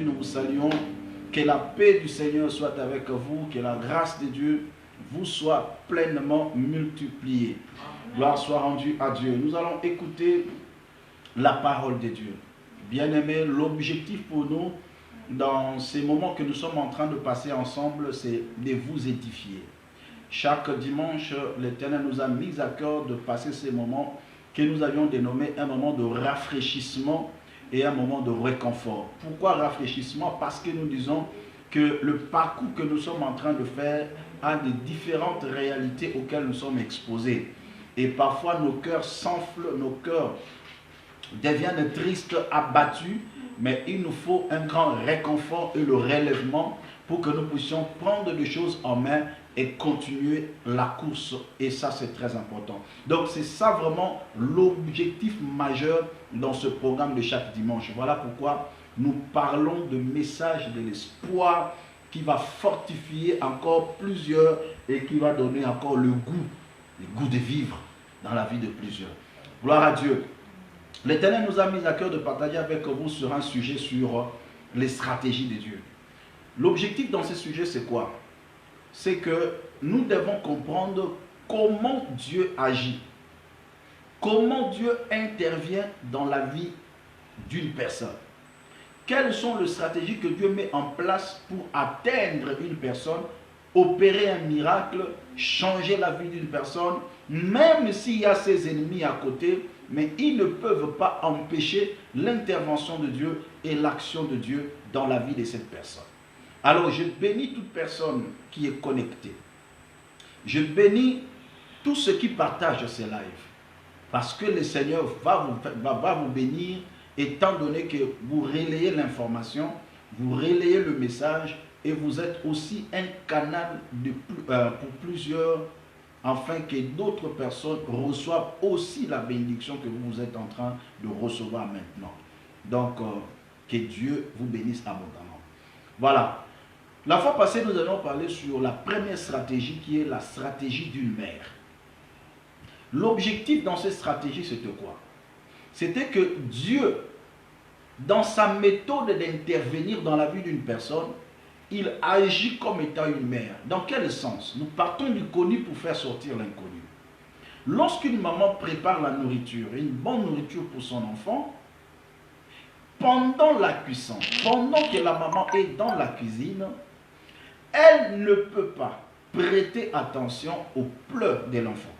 nous vous saluons. Que la paix du Seigneur soit avec vous, que la grâce de Dieu vous soit pleinement multipliée. Gloire soit rendue à Dieu. Nous allons écouter la parole de Dieu. Bien-aimés, l'objectif pour nous, dans ces moments que nous sommes en train de passer ensemble, c'est de vous édifier. Chaque dimanche, l'Éternel nous a mis à cœur de passer ces moments que nous avions dénommés un moment de rafraîchissement et un moment de réconfort. Pourquoi rafraîchissement? Parce que nous disons que le parcours que nous sommes en train de faire a de différentes réalités auxquelles nous sommes exposés. Et parfois nos cœurs s'enflent, nos cœurs deviennent tristes, abattus, mais il nous faut un grand réconfort et le relèvement pour que nous puissions prendre des choses en main et continuer la course. Et ça, c'est très important. Donc, c'est ça vraiment l'objectif majeur dans ce programme de chaque dimanche. Voilà pourquoi nous parlons de message de l'espoir qui va fortifier encore plusieurs et qui va donner encore le goût de vivre dans la vie de plusieurs. Gloire à Dieu. L'Éternel nous a mis à cœur de partager avec vous sur un sujet sur les stratégies de Dieu. L'objectif dans ce sujet, c'est quoi? C'est que nous devons comprendre comment Dieu agit, comment Dieu intervient dans la vie d'une personne. Quelles sont les stratégies que Dieu met en place pour atteindre une personne, opérer un miracle, changer la vie d'une personne, même s'il y a ses ennemis à côté, mais ils ne peuvent pas empêcher l'intervention de Dieu et l'action de Dieu dans la vie de cette personne. Alors, je bénis toute personne qui est connectée. Je bénis tous ceux qui partagent ces lives. Parce que le Seigneur va vous bénir, étant donné que vous relayez l'information, vous relayez le message, et vous êtes aussi un canal pour plusieurs, afin que d'autres personnes reçoivent aussi la bénédiction que vous êtes en train de recevoir maintenant. Donc, que Dieu vous bénisse abondamment. Voilà. La fois passée, nous allons parler sur la première stratégie qui est la stratégie d'une mère. L'objectif dans cette stratégie, c'était quoi? C'était que Dieu, dans sa méthode d'intervenir dans la vie d'une personne, il agit comme étant une mère. Dans quel sens? Nous partons du connu pour faire sortir l'inconnu. Lorsqu'une maman prépare la nourriture, une bonne nourriture pour son enfant, pendant la cuisson, pendant que la maman est dans la cuisine, elle ne peut pas prêter attention aux pleurs de l'enfant.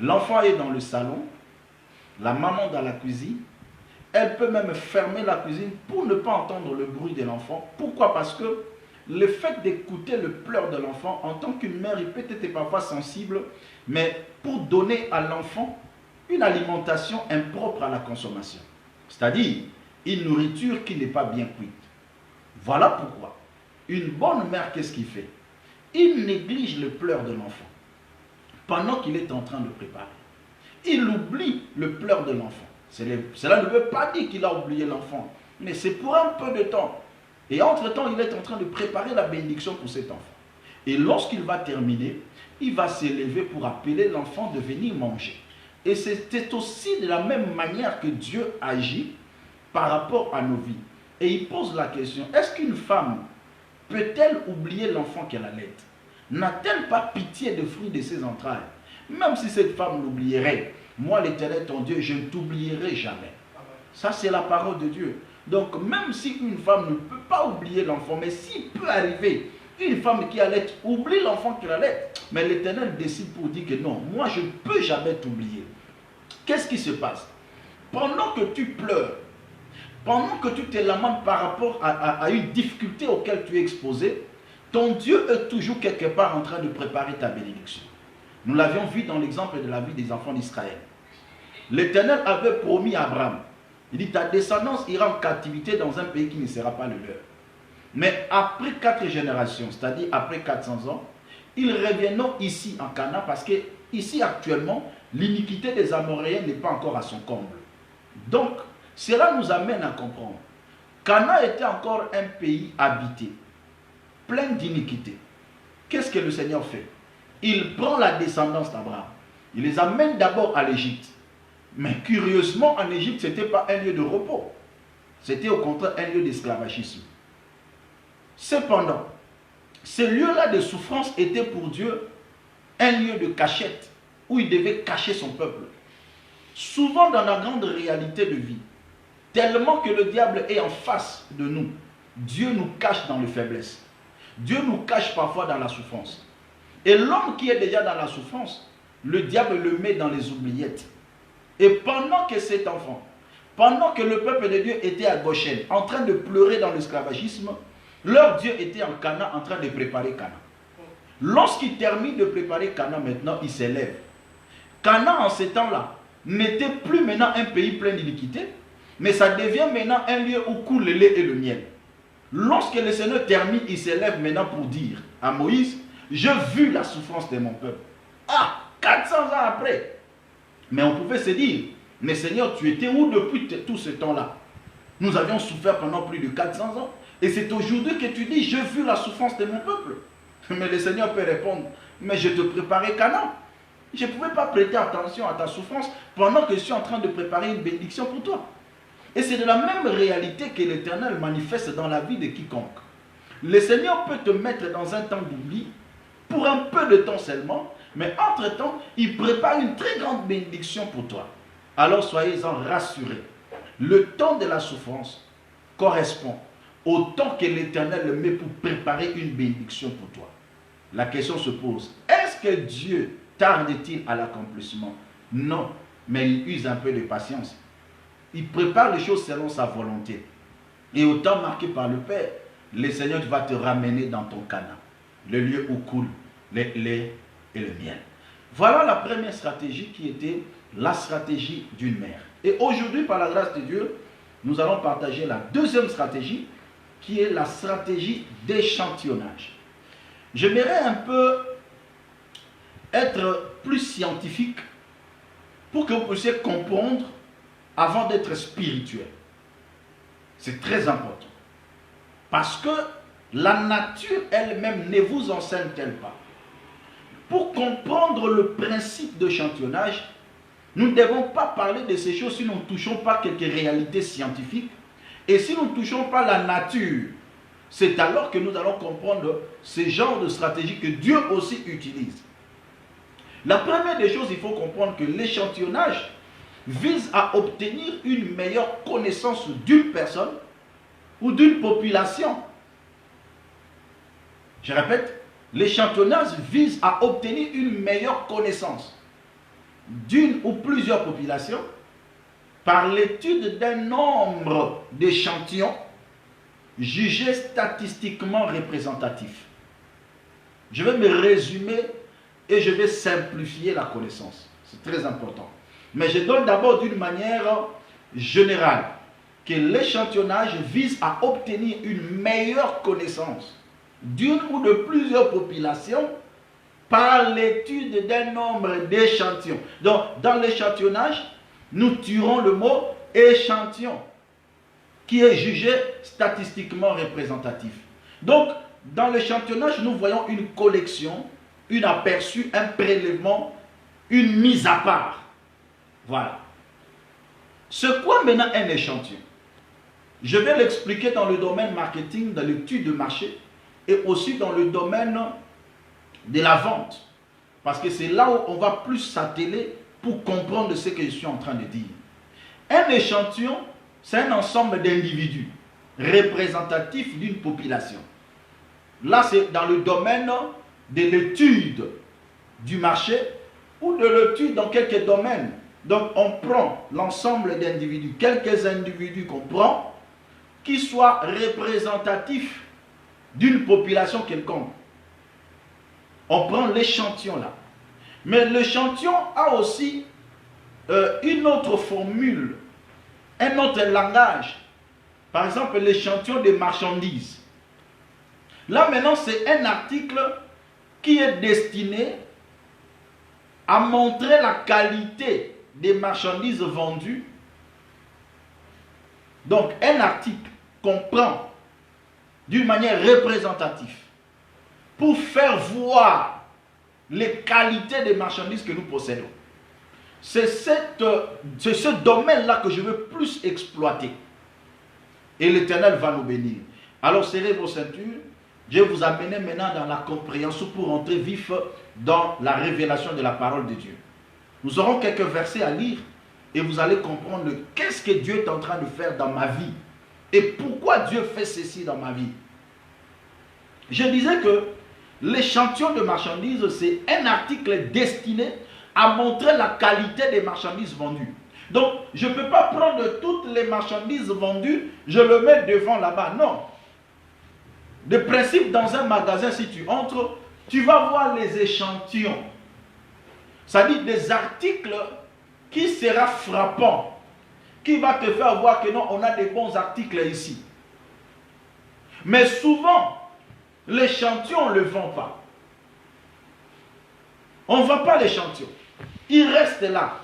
L'enfant est dans le salon, la maman dans la cuisine. Elle peut même fermer la cuisine pour ne pas entendre le bruit de l'enfant. Pourquoi? Parce que le fait d'écouter le pleur de l'enfant, en tant qu'une mère, il peut être parfois sensible, mais pour donner à l'enfant une alimentation impropre à la consommation. C'est-à-dire une nourriture qui n'est pas bien cuite. Voilà pourquoi une bonne mère, qu'est-ce qu'il fait? Il néglige le pleur de l'enfant pendant qu'il est en train de préparer. Il oublie le pleur de l'enfant. Cela ne veut pas dire qu'il a oublié l'enfant, mais c'est pour un peu de temps. Et entre-temps, il est en train de préparer la bénédiction pour cet enfant. Et lorsqu'il va terminer, il va s'élever pour appeler l'enfant de venir manger. Et c'est aussi de la même manière que Dieu agit par rapport à nos vies. Et il pose la question, est-ce qu'une femme peut-elle oublier l'enfant qu'elle allait? N'a-t-elle pas pitié des fruits de ses entrailles? Même si cette femme l'oublierait, moi l'Éternel ton Dieu, je ne t'oublierai jamais. Ça c'est la parole de Dieu. Donc même si une femme ne peut pas oublier l'enfant, mais s'il peut arriver, une femme qui allait oublie l'enfant qu'elle allait, mais l'Éternel décide pour dire que non, moi je ne peux jamais t'oublier. Qu'est-ce qui se passe? Pendant que tu pleures, pendant que tu te lamentes par rapport à une difficulté auquel tu es exposé, ton Dieu est toujours quelque part en train de préparer ta bénédiction. Nous l'avions vu dans l'exemple de la vie des enfants d'Israël. L'Éternel avait promis à Abraham, il dit, ta descendance ira en captivité dans un pays qui ne sera pas le leur. Mais après 4 générations, c'est-à-dire après 400 ans, ils reviennent ici en Canaan parce que ici actuellement, l'iniquité des Amoréens n'est pas encore à son comble. Donc, cela nous amène à comprendre. Canaan était encore un pays habité, plein d'iniquité. Qu'est-ce que le Seigneur fait? Il prend la descendance d'Abraham. Il les amène d'abord à l'Égypte. Mais curieusement, en Égypte, ce n'était pas un lieu de repos. C'était au contraire un lieu d'esclavagisme. Cependant, ce lieu-là de souffrance était pour Dieu un lieu de cachette où il devait cacher son peuple. Souvent dans la grande réalité de vie, tellement que le diable est en face de nous, Dieu nous cache dans les faiblesses. Dieu nous cache parfois dans la souffrance. Et l'homme qui est déjà dans la souffrance, le diable le met dans les oubliettes. Et pendant que cet enfant, pendant que le peuple de Dieu était à Goshen, en train de pleurer dans l'esclavagisme, leur Dieu était en Canaan, en train de préparer Canaan. Lorsqu'il termine de préparer Canaan, maintenant, il s'élève. Canaan, en ces temps-là, n'était plus maintenant un pays plein d'iniquité, mais ça devient maintenant un lieu où coule le lait et le miel. Lorsque le Seigneur termine, il s'élève maintenant pour dire à Moïse, j'ai vu la souffrance de mon peuple. Ah, 400 ans après. Mais on pouvait se dire, mais Seigneur, tu étais où depuis tout ce temps-là? Nous avions souffert pendant plus de 400 ans. Et c'est aujourd'hui que tu dis, j'ai vu la souffrance de mon peuple. Mais le Seigneur peut répondre, mais je te préparais Canaan. Je ne pouvais pas prêter attention à ta souffrance pendant que je suis en train de préparer une bénédiction pour toi. Et c'est de la même réalité que l'Éternel manifeste dans la vie de quiconque. Le Seigneur peut te mettre dans un temps d'oubli, pour un peu de temps seulement, mais entre-temps, il prépare une très grande bénédiction pour toi. Alors soyez-en rassurés. Le temps de la souffrance correspond au temps que l'Éternel met pour préparer une bénédiction pour toi. La question se pose, est-ce que Dieu tarde-t-il à l'accomplissement? Non, mais il use un peu de patience. Il prépare les choses selon sa volonté. Et au temps marqué par le Père, le Seigneur va te ramener dans ton Canaan, le lieu où coule le lait et le miel. Voilà la première stratégie qui était la stratégie d'une mère. Et aujourd'hui, par la grâce de Dieu, nous allons partager la deuxième stratégie, qui est la stratégie d'échantillonnage. J'aimerais un peu être plus scientifique pour que vous puissiez comprendre avant d'être spirituel. C'est très important. Parce que la nature elle-même ne vous enseigne-t-elle pas? Pour comprendre le principe d'échantillonnage, nous ne devons pas parler de ces choses si nous ne touchons pas quelques réalités scientifiques. Et si nous ne touchons pas la nature, c'est alors que nous allons comprendre ce genre de stratégie que Dieu aussi utilise. La première des choses, il faut comprendre que l'échantillonnage vise à obtenir une meilleure connaissance d'une personne ou d'une population. Je répète, l'échantillonnage vise à obtenir une meilleure connaissance d'une ou plusieurs populations par l'étude d'un nombre d'échantillons jugés statistiquement représentatifs. Je vais me résumer et je vais simplifier la connaissance. C'est très important. Mais je donne d'abord d'une manière générale que l'échantillonnage vise à obtenir une meilleure connaissance d'une ou de plusieurs populations par l'étude d'un nombre d'échantillons. Donc, dans l'échantillonnage, nous tirons le mot échantillon, qui est jugé statistiquement représentatif. Donc, dans l'échantillonnage, nous voyons une collection, un aperçu, un prélèvement, une mise à part. Voilà. C'est quoi maintenant un échantillon? Je vais l'expliquer dans le domaine marketing, dans l'étude de marché, et aussi dans le domaine de la vente. Parce que c'est là où on va plus s'atteler pour comprendre ce que je suis en train de dire. Un échantillon, c'est un ensemble d'individus représentatifs d'une population. Là, c'est dans le domaine de l'étude du marché ou de l'étude dans quelques domaines. Donc, on prend l'ensemble d'individus, quelques individus qu'on prend, qui soient représentatifs d'une population quelconque. On prend l'échantillon là. Mais l'échantillon a aussi une autre formule, un autre langage. Par exemple, l'échantillon des marchandises. Là maintenant, c'est un article qui est destiné à montrer la qualité des marchandises vendues. Donc, un article qu'on prend d'une manière représentative pour faire voir les qualités des marchandises que nous possédons. C'est ce domaine-là que je veux plus exploiter. Et l'Éternel va nous bénir. Alors serrez vos ceintures. Je vais vous amener maintenant dans la compréhension pour entrer vif dans la révélation de la parole de Dieu. Nous aurons quelques versets à lire et vous allez comprendre qu'est-ce que Dieu est en train de faire dans ma vie et pourquoi Dieu fait ceci dans ma vie. Je disais que l'échantillon de marchandises, c'est un article destiné à montrer la qualité des marchandises vendues. Donc, je ne peux pas prendre toutes les marchandises vendues, je le mets devant là-bas. Non. De principe, dans un magasin, si tu entres, tu vas voir les échantillons. Ça dit des articles qui sera frappant, qui va te faire voir que non, on a des bons articles ici. Mais souvent, l'échantillon, on ne le vend pas. On ne vend pas l'échantillon. Il reste là.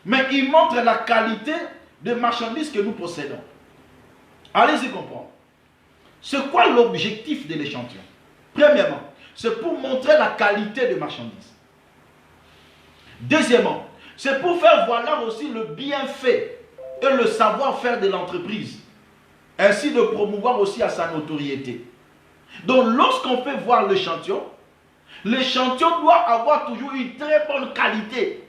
Mais il montre la qualité des marchandises que nous possédons. Allez-y comprendre. C'est quoi l'objectif de l'échantillon? Premièrement, c'est pour montrer la qualité des marchandises. Deuxièmement, c'est pour faire voir aussi le bienfait et le savoir-faire de l'entreprise. Ainsi de promouvoir aussi à sa notoriété. Donc lorsqu'on fait voir l'échantillon doit avoir toujours une très bonne qualité.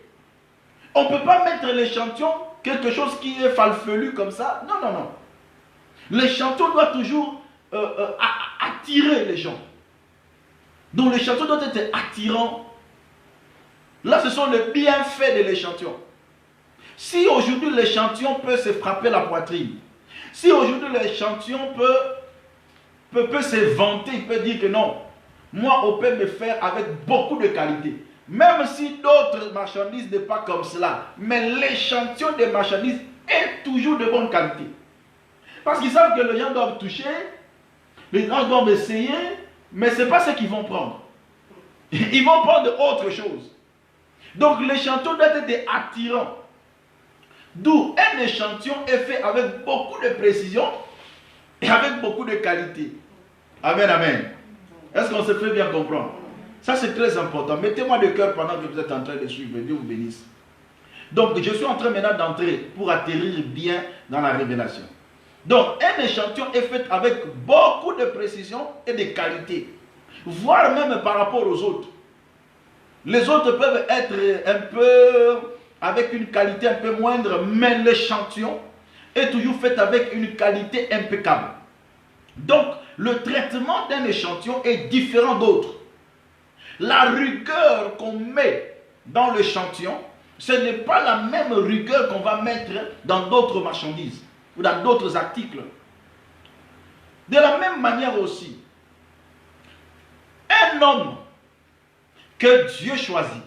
On ne peut pas mettre l'échantillon quelque chose qui est falfelu comme ça. Non, non, non. L'échantillon doit toujours attirer les gens. Donc l'échantillon doit être attirant. Là, ce sont les bienfaits de l'échantillon. Si aujourd'hui l'échantillon peut se frapper la poitrine, si aujourd'hui l'échantillon peut se vanter, il peut dire que non, moi on peut me faire avec beaucoup de qualité. Même si d'autres marchandises n'est pas comme cela, mais l'échantillon des marchandises est toujours de bonne qualité. Parce qu'ils savent que les gens doivent toucher, les gens doivent essayer, mais ce n'est pas ce qu'ils vont prendre. Ils vont prendre autre chose. Donc l'échantillon doit être attirant. D'où un échantillon est fait avec beaucoup de précision et avec beaucoup de qualité. Amen, amen. Est-ce qu'on se fait bien comprendre? Ça c'est très important. Mettez-moi de cœur pendant que vous êtes en train de suivre. Dieu vous bénisse. Donc je suis en train maintenant d'entrer pour atterrir bien dans la révélation. Donc un échantillon est fait avec beaucoup de précision et de qualité. Voire même par rapport aux autres. Les autres peuvent être un peu avec une qualité un peu moindre, mais l'échantillon est toujours fait avec une qualité impeccable. Donc, le traitement d'un échantillon est différent d'autres. La rigueur qu'on met dans l'échantillon, ce n'est pas la même rigueur qu'on va mettre dans d'autres marchandises ou dans d'autres articles. De la même manière aussi, un homme que Dieu choisit,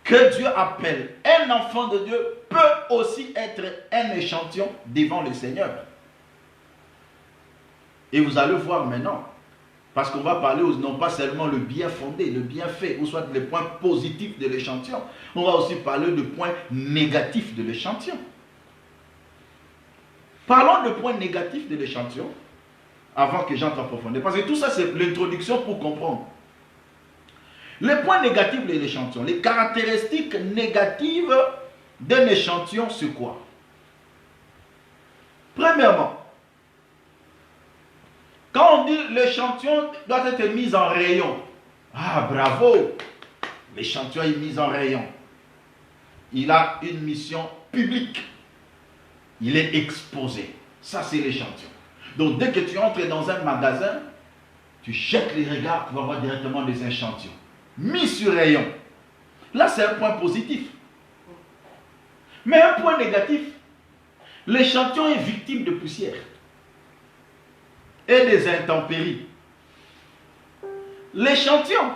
que Dieu appelle, un enfant de Dieu peut aussi être un échantillon devant le Seigneur. Et vous allez voir maintenant, parce qu'on va parler non pas seulement le bien fondé, le bien fait, ou soit les points positifs de l'échantillon, on va aussi parler de points négatifs de l'échantillon. Parlons de points négatifs de l'échantillon, avant que j'entre en profondeur, parce que tout ça c'est l'introduction pour comprendre. Les points négatifs de l'échantillon, les caractéristiques négatives d'un échantillon, c'est quoi? Premièrement, quand on dit l'échantillon doit être mis en rayon, ah bravo, l'échantillon est mis en rayon. Il a une mission publique. Il est exposé. Ça c'est l'échantillon. Donc dès que tu entres dans un magasin, tu jettes les regards, tu vas voir directement des échantillons. Mis sur rayon. Là, c'est un point positif. Mais un point négatif, l'échantillon est victime de poussière et des intempéries. L'échantillon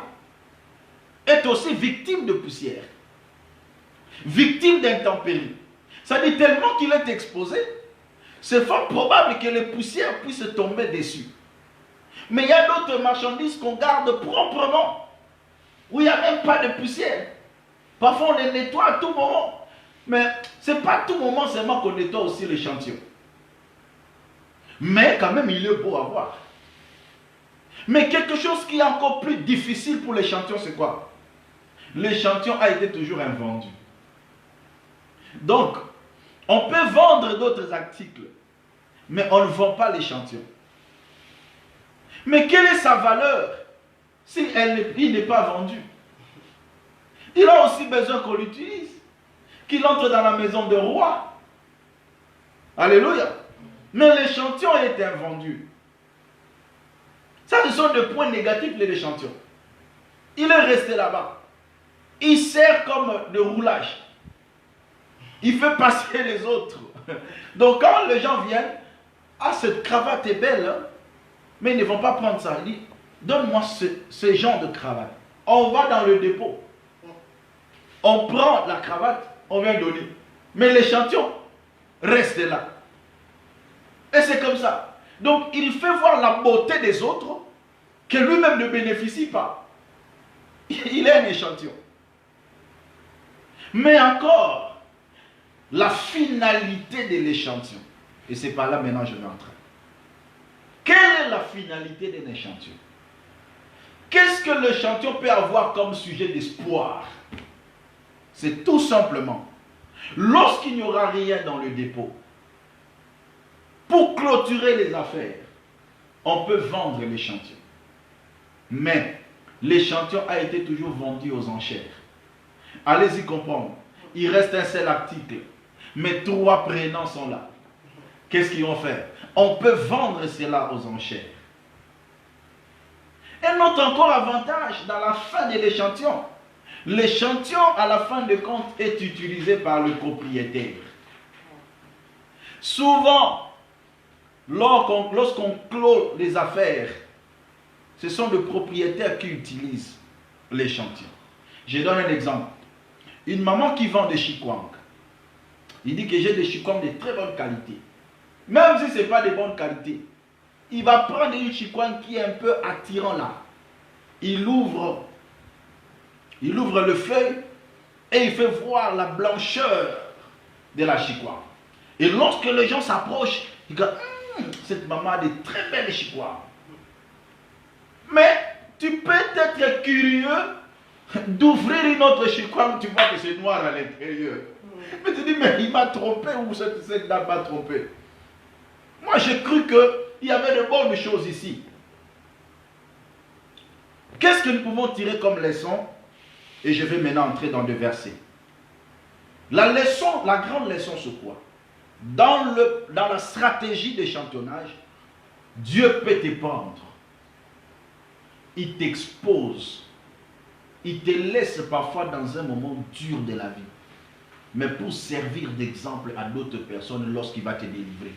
est aussi victime de poussière, victime d'intempéries. Ça dit tellement qu'il est exposé, c'est fort probable que les poussières puissent tomber dessus. Mais il y a d'autres marchandises qu'on garde proprement, où il n'y a même pas de poussière. Parfois on les nettoie à tout moment. Mais ce n'est pas à tout moment seulement qu'on nettoie aussi l'échantillon. Mais quand même il est beau à voir. Mais quelque chose qui est encore plus difficile pour l'échantillon, c'est quoi? L'échantillon a été toujours invendu. Donc, on peut vendre d'autres articles. mais on ne vend pas l'échantillon. Mais quelle est sa valeur si il n'est pas vendu? Il a aussi besoin qu'on l'utilise, qu'il entre dans la maison de roi. Alléluia. Mais l'échantillon est invendu. Ça, ce sont des points négatifs, l'échantillon. Il est resté là-bas. Il sert comme de roulage. Il fait passer les autres. Donc quand les gens viennent, ah, cette cravate est belle, hein? Mais ils ne vont pas prendre ça. Il dit, donne-moi ce genre de cravate. On va dans le dépôt. On prend la cravate, on vient donner. Mais l'échantillon reste là. Et c'est comme ça. Donc il fait voir la beauté des autres que lui-même ne bénéficie pas. Il est un échantillon. Mais encore, la finalité de l'échantillon. Et c'est par là maintenant je vais entrer. Quelle est la finalité d'un échantillon? Qu'est-ce que l'échantillon peut avoir comme sujet d'espoir? C'est tout simplement, lorsqu'il n'y aura rien dans le dépôt, pour clôturer les affaires, on peut vendre l'échantillon. Mais l'échantillon a été toujours vendu aux enchères. Allez-y comprendre. Il reste un seul article, mais 3 prénoms sont là. Qu'est-ce qu'ils vont faire? On peut vendre cela aux enchères. Un autre encore avantage dans la fin de l'échantillon. L'échantillon, à la fin de compte, est utilisé par le propriétaire. Souvent, lorsqu'on clôt les affaires, ce sont les propriétaires qui utilisent l'échantillon. Je donne un exemple. Une maman qui vend des chikwang. Il dit que j'ai des chikwang de très bonne qualité. Même si ce n'est pas de bonne qualité, il va prendre une chikwang qui est un peu attirant là. Il ouvre le feuille et il fait voir la blancheur de la chikwang. Et lorsque les gens s'approchent, ils disent cette maman a de très belles chikwang. Mais tu peux être curieux d'ouvrir une autre chikwang, tu vois que c'est noir à l'intérieur. Mais tu dis, mais il m'a trompé ou cette dame m'a trompé. Moi, j'ai cru qu'il y avait de bonnes choses ici. Qu'est-ce que nous pouvons tirer comme leçon? Et je vais maintenant entrer dans 2 versets. La grande leçon, c'est quoi? Dans la stratégie d'échantillonnage, Dieu peut te prendre. Il t'expose. Il te laisse parfois dans un moment dur de la vie. Mais pour servir d'exemple à d'autres personnes lorsqu'il va te délivrer.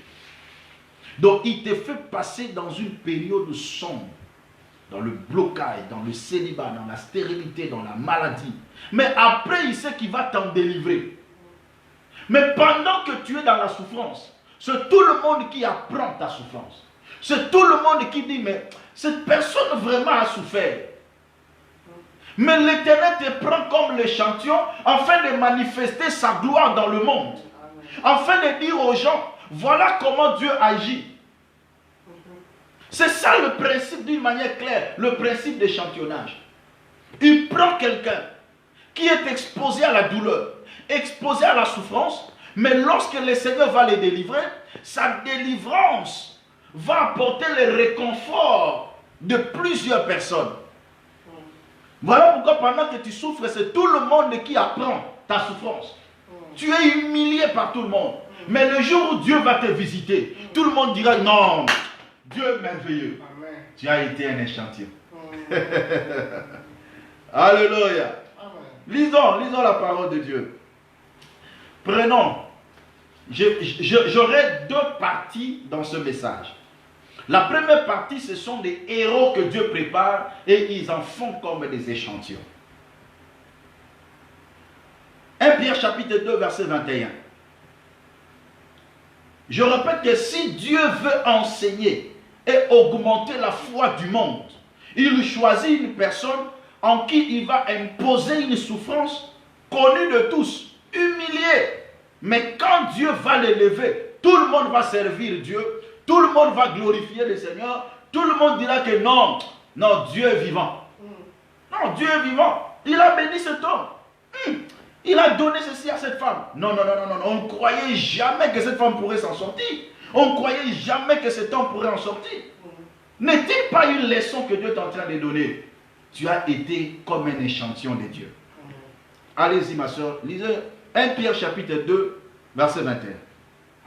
Donc il te fait passer dans une période sombre, dans le blocage, dans le célibat, dans la stérilité, dans la maladie. Mais après, il sait qu'il va t'en délivrer. Mais pendant que tu es dans la souffrance, c'est tout le monde qui apprend ta souffrance. C'est tout le monde qui dit, mais cette personne vraiment a souffert. Mais l'Éternel te prend comme l'échantillon afin de manifester sa gloire dans le monde. Afin de dire aux gens, voilà comment Dieu agit. C'est ça le principe d'une manière claire, le principe d'échantillonnage. Il prend quelqu'un qui est exposé à la douleur, exposé à la souffrance, mais lorsque le Seigneur va les délivrer, sa délivrance va apporter le réconfort de plusieurs personnes. Voilà pourquoi pendant que tu souffres, c'est tout le monde qui apprend ta souffrance. Tu es humilié par tout le monde. Mais le jour où Dieu va te visiter, tout le monde dira non, Dieu est merveilleux. Amen. Tu as été un échantillon. Alléluia. Lisons la parole de Dieu. Prenons. J'aurai 2 parties dans ce message. La première partie, ce sont des héros que Dieu prépare et ils en font comme des échantillons. 1 Pierre chapitre 2 verset 21. Je répète que si Dieu veut enseigner et augmenter la foi du monde, il choisit une personne en qui il va imposer une souffrance connue de tous, humiliée. Mais quand Dieu va l'élever, tout le monde va servir Dieu, tout le monde va glorifier le Seigneur, tout le monde dira que non, Dieu est vivant. Non, Dieu est vivant. Il a béni cet homme. Il a donné ceci à cette femme. Non, on ne croyait jamais que cette femme pourrait s'en sortir. On ne croyait jamais que cet homme pourrait en sortir. N'est-il pas une leçon que Dieu est en train de donner? Tu as été comme un échantillon de Dieu. Allez-y ma soeur, lisez 1 Pierre chapitre 2, verset 21.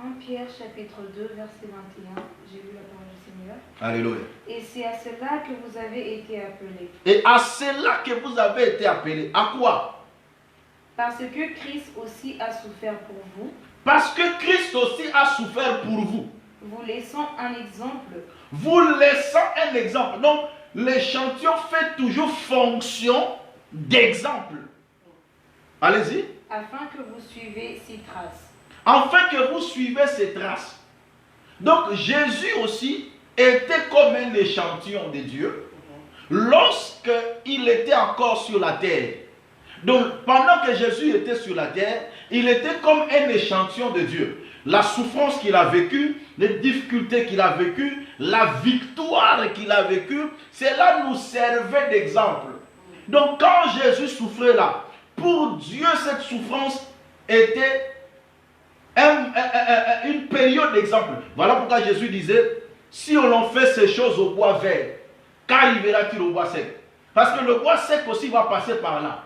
1 Pierre chapitre 2, verset 21. J'ai lu la parole du Seigneur. Alléluia. Et c'est à cela que vous avez été appelés. Et à cela que vous avez été appelés. À quoi? Parce que Christ aussi a souffert pour vous. Parce que Christ aussi a souffert pour vous. Vous laissant un exemple. Vous laissant un exemple. Donc, l'échantillon fait toujours fonction d'exemple. Allez-y. Afin que vous suivez ses traces. Afin que vous suivez ses traces. Donc, Jésus aussi était comme un échantillon de Dieu lorsqu'il était encore sur la terre. Donc, pendant que Jésus était sur la terre, il était comme un échantillon de Dieu. La souffrance qu'il a vécue, les difficultés qu'il a vécues, la victoire qu'il a vécue, cela nous servait d'exemple. Donc, quand Jésus souffrait là, pour Dieu, cette souffrance était une période d'exemple. Voilà pourquoi Jésus disait, si on en fait ces choses au bois vert, qu'arrivera-t-il au bois sec? Parce que le bois sec aussi va passer par là.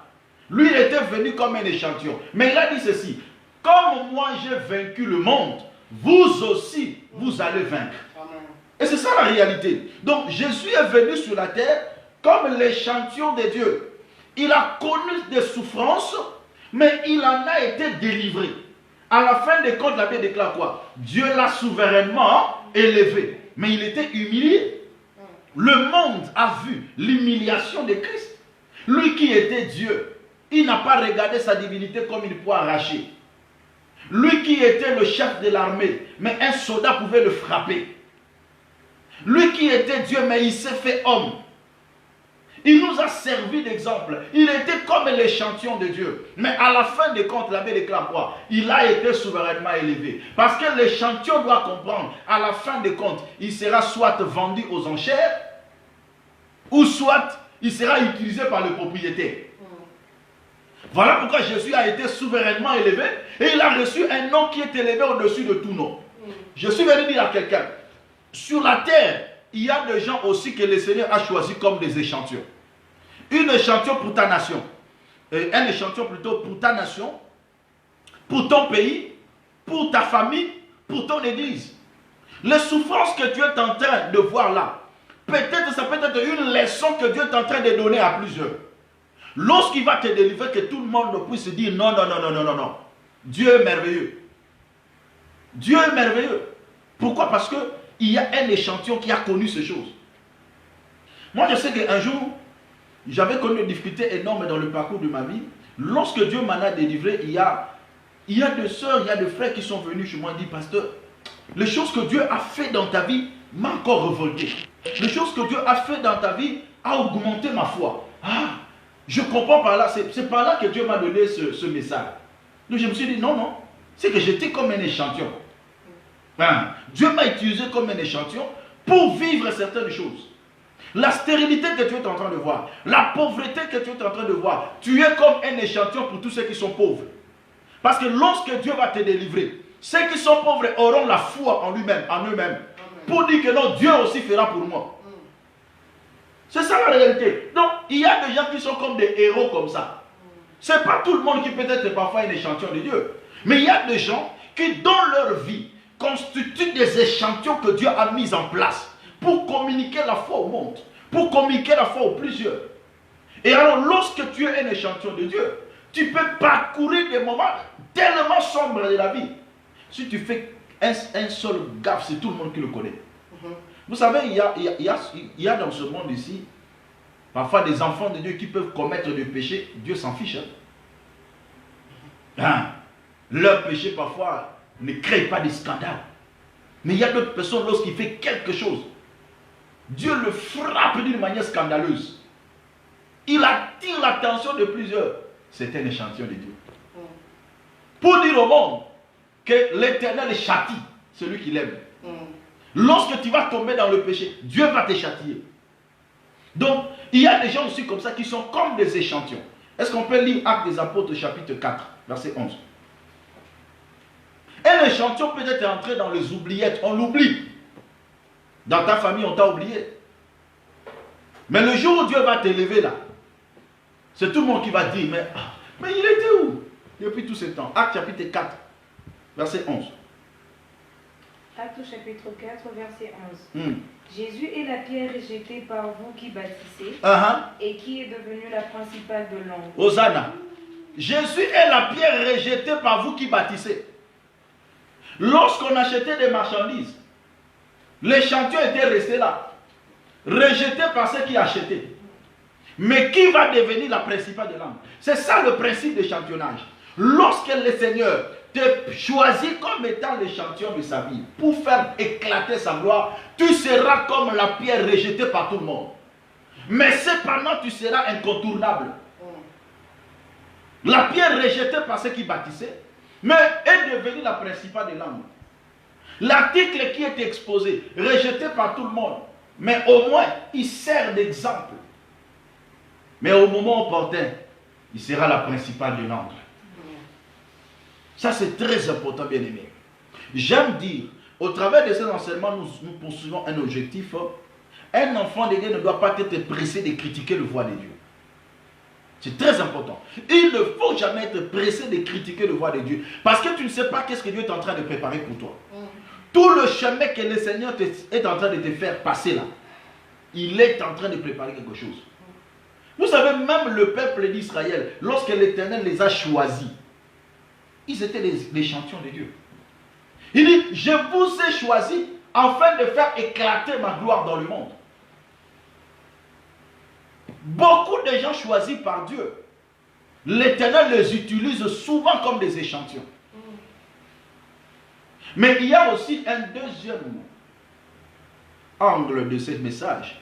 Lui, il était venu comme un échantillon. Mais il a dit ceci, comme moi j'ai vaincu le monde, vous aussi, vous allez vaincre. Amen. Et c'est ça la réalité. Donc, Jésus est venu sur la terre comme l'échantillon de Dieu. Il a connu des souffrances, mais il en a été délivré. À la fin des comptes, la Bible déclare quoi? Dieu l'a souverainement élevé, mais il était humilié. Le monde a vu l'humiliation de Christ. Lui qui était Dieu, il n'a pas regardé sa divinité comme il pouvait arracher. Lui qui était le chef de l'armée, mais un soldat pouvait le frapper. Lui qui était Dieu, mais il s'est fait homme. Il nous a servi d'exemple. Il était comme l'échantillon de Dieu. Mais à la fin des comptes, la Bible déclare quoi? Il a été souverainement élevé. Parce que l'échantillon doit comprendre, à la fin des comptes, il sera soit vendu aux enchères, ou soit il sera utilisé par le propriétaire. Voilà pourquoi Jésus a été souverainement élevé et il a reçu un nom qui est élevé au-dessus de tout nom. Je suis venu dire à quelqu'un, sur la terre, il y a des gens aussi que le Seigneur a choisi comme des échantillons. Un échantillon pour ta nation, un échantillon plutôt pour ta nation, pour ton pays, pour ta famille, pour ton église. Les souffrances que tu es en train de voir là, peut-être ça peut être une leçon que Dieu est en train de donner à plusieurs. Lorsqu'il va te délivrer, que tout le monde puisse dire non, non, non, non, non, non, non. Dieu est merveilleux. Dieu est merveilleux. Pourquoi? Parce qu'il y a un échantillon qui a connu ces choses. Moi, je sais qu'un jour, j'avais connu une difficulté énorme dans le parcours de ma vie. Lorsque Dieu m'en a délivré, il y a des sœurs, il y a des frères qui sont venus chez moi et disent, pasteur, les choses que Dieu a fait dans ta vie m'a encore révolté. Les choses que Dieu a fait dans ta vie a augmenté ma foi. Ah, je comprends par là, c'est par là que Dieu m'a donné ce message. Donc je me suis dit, non, non, c'est que j'étais comme un échantillon. Dieu m'a utilisé comme un échantillon pour vivre certaines choses. La stérilité que tu es en train de voir, la pauvreté que tu es en train de voir, tu es comme un échantillon pour tous ceux qui sont pauvres. Parce que lorsque Dieu va te délivrer, ceux qui sont pauvres auront la foi en lui-même, en eux-mêmes, pour dire que non, Dieu aussi fera pour moi. C'est ça la réalité. Donc, il y a des gens qui sont comme des héros comme ça. Ce n'est pas tout le monde qui peut être parfois un échantillon de Dieu. Mais il y a des gens qui, dans leur vie, constituent des échantillons que Dieu a mis en place pour communiquer la foi au monde, pour communiquer la foi aux plusieurs. Et alors, lorsque tu es un échantillon de Dieu, tu peux parcourir des moments tellement sombres de la vie. Si tu fais un seul gaffe, c'est tout le monde qui le connaît. Vous savez, il y a dans ce monde ici, parfois des enfants de Dieu qui peuvent commettre des péchés, Dieu s'en fiche. Leur péché parfois ne crée pas de scandale. Mais il y a d'autres personnes, lorsqu'il fait quelque chose, Dieu le frappe d'une manière scandaleuse. Il attire l'attention de plusieurs. C'est un échantillon de Dieu. Pour dire au monde que l'Éternel châtie celui qui l'aime. Lorsque tu vas tomber dans le péché, Dieu va te châtier. Donc, il y a des gens aussi comme ça qui sont comme des échantillons. Est-ce qu'on peut lire Actes des Apôtres chapitre 4, verset 11? Un échantillon peut être entré dans les oubliettes, on l'oublie. Dans ta famille, on t'a oublié. Mais le jour où Dieu va t'élever là, c'est tout le monde qui va dire, mais il était où depuis tout ce temps? Acte chapitre 4, verset 11. Acte chapitre 4, verset 11. Jésus est la pierre rejetée par vous qui bâtissez et qui est devenue la principale de l'angle. Hosanna. Jésus est la pierre rejetée par vous qui bâtissez. Lorsqu'on achetait des marchandises, l'échantillon était resté là, rejeté par ceux qui achetaient. Mais qui va devenir la principale de l'angle? C'est ça le principe d'échantillonnage. Lorsque le Seigneur te choisit comme étant l'échantillon de sa vie pour faire éclater sa gloire, tu seras comme la pierre rejetée par tout le monde. Mais cependant, tu seras incontournable. La pierre rejetée par ceux qui bâtissaient, mais est devenue la principale de l'angle. L'article qui est exposé, rejeté par tout le monde, mais au moins, il sert d'exemple. Mais au moment opportun, il sera la principale de l'angle. Ça, c'est très important, bien aimé. J'aime dire, au travers de ces enseignements, nous poursuivons un objectif. Un enfant de Dieu ne doit pas être pressé de critiquer le voie de Dieu. C'est très important. Il ne faut jamais être pressé de critiquer le voie de Dieu. Parce que tu ne sais pas qu'est-ce que Dieu est en train de préparer pour toi. Tout le chemin que le Seigneur est en train de te faire passer là, il est en train de préparer quelque chose. Vous savez, même le peuple d'Israël, lorsque l'Éternel les a choisis, ils étaient les champions de Dieu. Il dit, je vous ai choisis afin de faire éclater ma gloire dans le monde. Beaucoup de gens choisis par Dieu, l'Éternel les utilise souvent comme des échantillons. Mais il y a aussi un deuxième angle de ce message.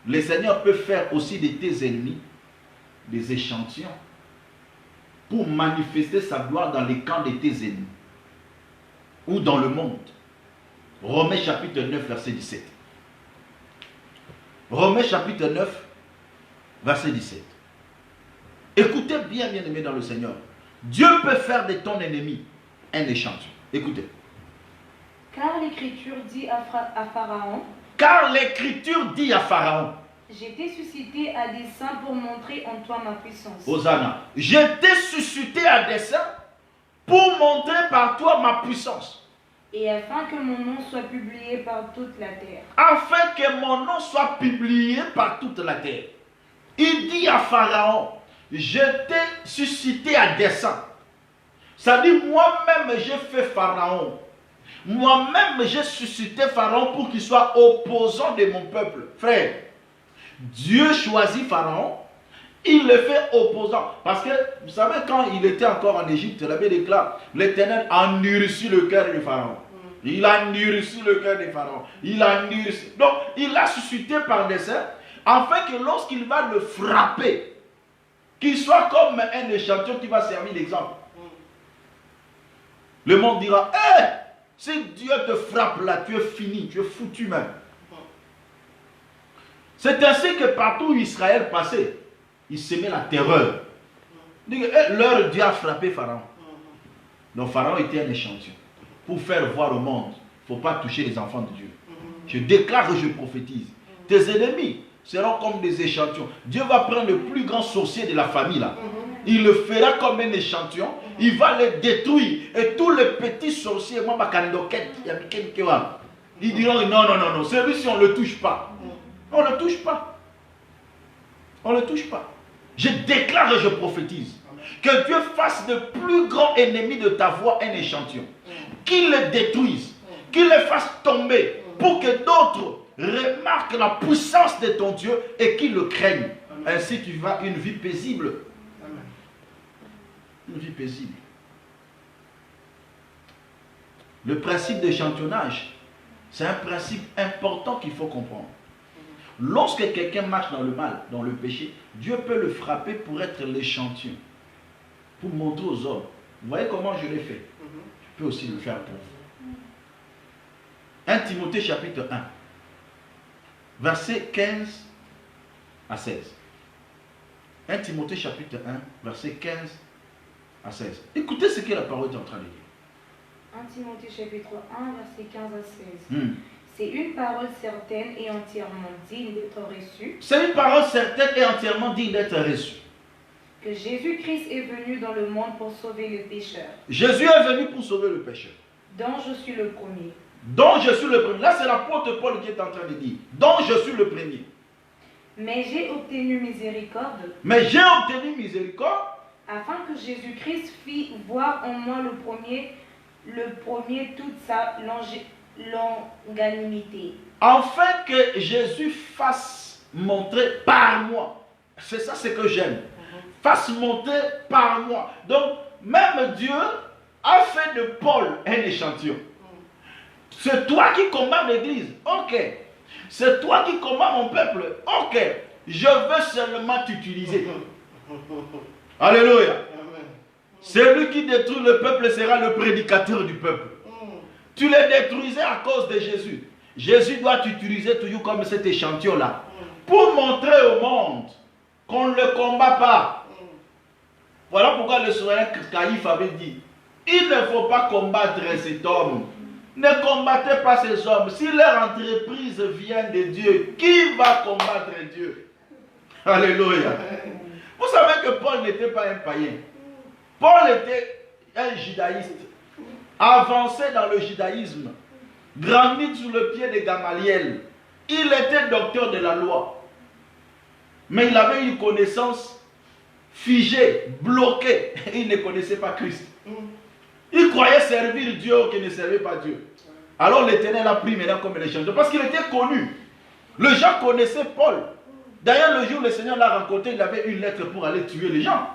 Le Seigneur peut faire aussi de tes ennemis des échantillons pour manifester sa gloire dans les camps de tes ennemis ou dans le monde. Romains chapitre 9, verset 17. Romains chapitre 9, verset 17. Écoutez bien, bien aimé dans le Seigneur. Dieu peut faire de ton ennemi un échantillon. Écoutez. Car l'Écriture dit à Pharaon. Car l'Écriture dit à Pharaon. J'ai été suscité à dessein pour montrer en toi ma puissance. Hosanna. J'ai été suscité à dessein pour montrer par toi ma puissance. Et afin que mon nom soit publié par toute la terre. Afin que mon nom soit publié par toute la terre. Il dit à Pharaon, je t'ai suscité à dessein. Ça dit, moi-même j'ai fait Pharaon. Moi-même j'ai suscité Pharaon pour qu'il soit opposant de mon peuple. Frère, Dieu choisit Pharaon, il le fait opposant. Parce que, vous savez, quand il était encore en Égypte, la Bible déclare, l'Éternel a endurci le cœur de Pharaon. Il a endurci le cœur de Pharaon. Il a endurci. Donc, il l'a suscité par dessein, afin que lorsqu'il va le frapper, qu'il soit comme un échantillon qui va servir d'exemple. Le monde dira, hé, si Dieu te frappe là, tu es fini, tu es foutu même. C'est ainsi que partout où Israël passait, il semait la terreur. Leur Dieu a frappé Pharaon. Donc Pharaon était un échantillon. Pour faire voir au monde, il ne faut pas toucher les enfants de Dieu. Je déclare et je prophétise. Tes ennemis seront comme des échantillons. Dieu va prendre le plus grand sorcier de la famille là. Il le fera comme un échantillon. Il va les détruire. Et tous les petits sorciers, ils diront non, celui-ci on ne le touche pas. On ne le touche pas. On ne le touche pas. Je déclare et je prophétise que Dieu fasse de plus grands ennemis de ta voix un échantillon. Qu'il les détruise. Qu'il les fasse tomber. Pour que d'autres remarquent la puissance de ton Dieu et qu'ils le craignent. Ainsi tu vas une vie paisible. Une vie paisible. Le principe d'échantillonnage, c'est un principe important qu'il faut comprendre. Lorsque quelqu'un marche dans le mal, dans le péché, Dieu peut le frapper pour être l'échantillon, pour montrer aux hommes. Vous voyez comment je l'ai fait? Je peux aussi le faire pour vous. 1 Timothée chapitre 1, verset 15 à 16. 1 Timothée chapitre 1, verset 15 à 16. Écoutez ce que la parole est en train de dire. 1 Timothée chapitre 1, verset 15 à 16. C'est une parole certaine et entièrement digne d'être reçue. C'est une parole certaine et entièrement digne d'être reçue. Que Jésus-Christ est venu dans le monde pour sauver les pécheurs. Jésus est venu pour sauver le pécheur. Dont je suis le premier. Dont je suis le premier. Là, c'est l'apôtre Paul qui est en train de dire. Dont je suis le premier. Mais j'ai obtenu miséricorde. Mais j'ai obtenu miséricorde. Afin que Jésus-Christ fit voir en moi le premier toute sa longanimité. Afin que Jésus fasse montrer par moi. C'est ça ce que j'aime. Fasse montrer par moi. Donc, même Dieu a fait de Paul un échantillon. C'est toi qui combats l'église. Ok. C'est toi qui combats mon peuple. Ok. Je veux seulement t'utiliser. Alléluia. Celui qui détruit le peuple sera le prédicateur du peuple. Tu les détruisais à cause de Jésus. Jésus doit t'utiliser toujours comme cet échantillon-là. Pour montrer au monde qu'on ne le combat pas. Voilà pourquoi le souverain Caïphe avait dit, il ne faut pas combattre cet homme. Ne combattez pas ces hommes. Si leur entreprise vient de Dieu, qui va combattre Dieu? Alléluia. Vous savez que Paul n'était pas un païen. Paul était un judaïste. Avancé dans le judaïsme. Grandi sous le pied de Gamaliel. Il était docteur de la loi. Mais il avait une connaissance figée, bloquée. Il ne connaissait pas Christ. Il croyait servir Dieu qui ne servait pas Dieu. Alors l'Éternel a pris maintenant comme l'échantillon. Parce qu'il était connu. Les gens connaissaient Paul. D'ailleurs, le jour où le Seigneur l'a rencontré, il avait une lettre pour aller tuer les gens.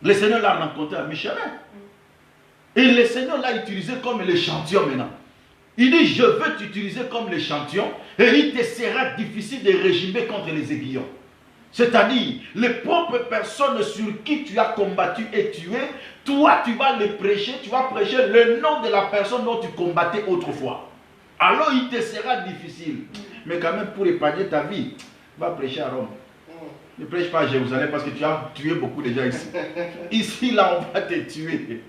Le Seigneur l'a rencontré à mi-chemin. Et le Seigneur l'a utilisé comme l'échantillon maintenant. Il dit, je veux t'utiliser comme l'échantillon et il te sera difficile de régimer contre les aiguillons. C'est-à-dire, les propres personnes sur qui tu as combattu et tué, toi tu vas les prêcher, tu vas prêcher le nom de la personne dont tu combattais autrefois. Alors il te sera difficile. Mais quand même pour épargner ta vie, va prêcher à Rome. Ne prêche pas à Jérusalem parce que tu as tué beaucoup de gens ici. Ici, là, on va te tuer.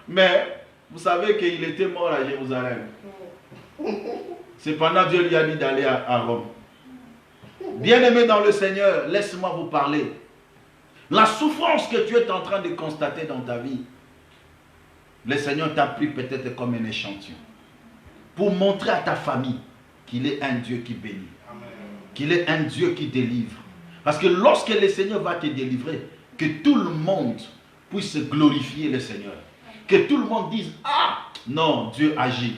Mais vous savez qu'il était mort à Jérusalem. Cependant, Dieu lui a dit d'aller à Rome. Bien-aimé dans le Seigneur, laisse-moi vous parler. La souffrance que tu es en train de constater dans ta vie, le Seigneur t'a pris peut-être comme un échantillon. Pour montrer à ta famille qu'il est un Dieu qui bénit. Qu'il est un Dieu qui délivre. Parce que lorsque le Seigneur va te délivrer, que tout le monde puisse glorifier le Seigneur. Que tout le monde dise, ah, non, Dieu agit.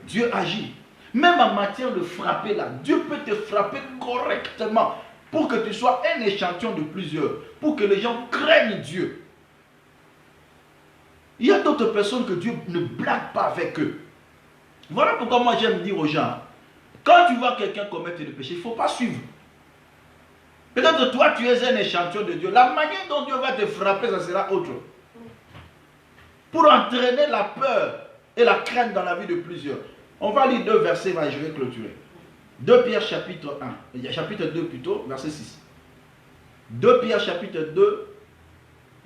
Dieu agit. Même en matière de frapper là, Dieu peut te frapper correctement pour que tu sois un échantillon de plusieurs, pour que les gens craignent Dieu. Il y a d'autres personnes que Dieu ne blague pas avec eux. Voilà pourquoi moi j'aime dire aux gens, quand tu vois quelqu'un commettre le péché, il ne faut pas suivre. Peut-être toi tu es un échantillon de Dieu. La manière dont Dieu va te frapper, ça sera autre. Pour entraîner la peur et la crainte dans la vie de plusieurs. On va lire 2 versets, je vais clôturer. 2 Pierre chapitre 1, chapitre 2 plutôt, verset 6. 2 Pierre chapitre 2,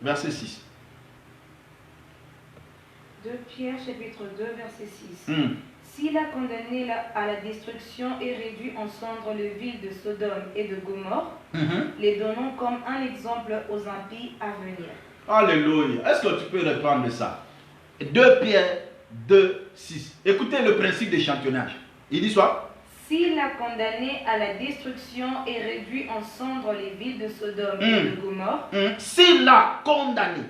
verset 6. 2 Pierre chapitre 2, verset 6. S'il a condamné à la destruction et réduit en cendres les villes de Sodome et de Gomorrhe, les donnons comme un exemple aux impies à venir. Alléluia. Est-ce que tu peux reprendre ça? 2 Pierre 2, 6. Écoutez le principe d'échantillonnage. Il dit soit? S'il a condamné à la destruction et réduit en cendres les villes de Sodome et de Gomorrhe. S'il a condamné,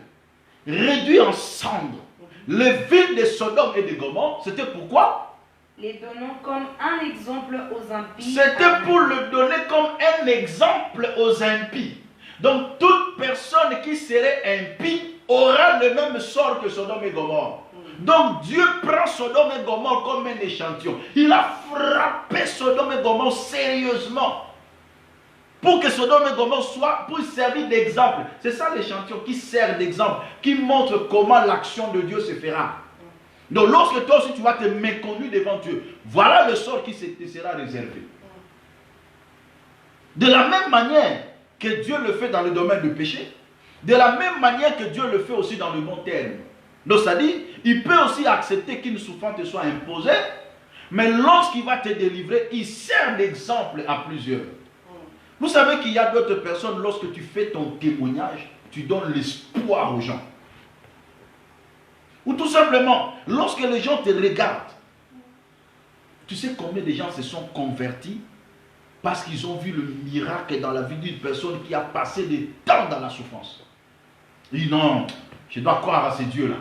réduit en cendres les villes de Sodome et de Gomorrhe, c'était pourquoi? Les donnons comme un exemple aux impies. C'était pour le donner comme un exemple aux impies. Donc toute personne qui serait impie aura le même sort que Sodome et Gomorrhe. Donc Dieu prend Sodome et Gomorrhe comme un échantillon. Il a frappé Sodome et Gomorrhe sérieusement. Pour que Sodome et Gomorrhe soient, pour servir d'exemple. C'est ça l'échantillon qui sert d'exemple, qui montre comment l'action de Dieu se fera. Donc lorsque toi aussi tu vas te méconnaître devant Dieu, voilà le sort qui te sera réservé. De la même manière que Dieu le fait dans le domaine du péché, de la même manière que Dieu le fait aussi dans le bon terme. Donc ça dit, il peut aussi accepter qu'une souffrance te soit imposée, mais lorsqu'il va te délivrer, il sert d'exemple à plusieurs. Vous savez qu'il y a d'autres personnes, lorsque tu fais ton témoignage, tu donnes l'espoir aux gens. Ou tout simplement, lorsque les gens te regardent, tu sais combien de gens se sont convertis parce qu'ils ont vu le miracle dans la vie d'une personne qui a passé des temps dans la souffrance. Ils disent non, je dois croire à ces dieux-là.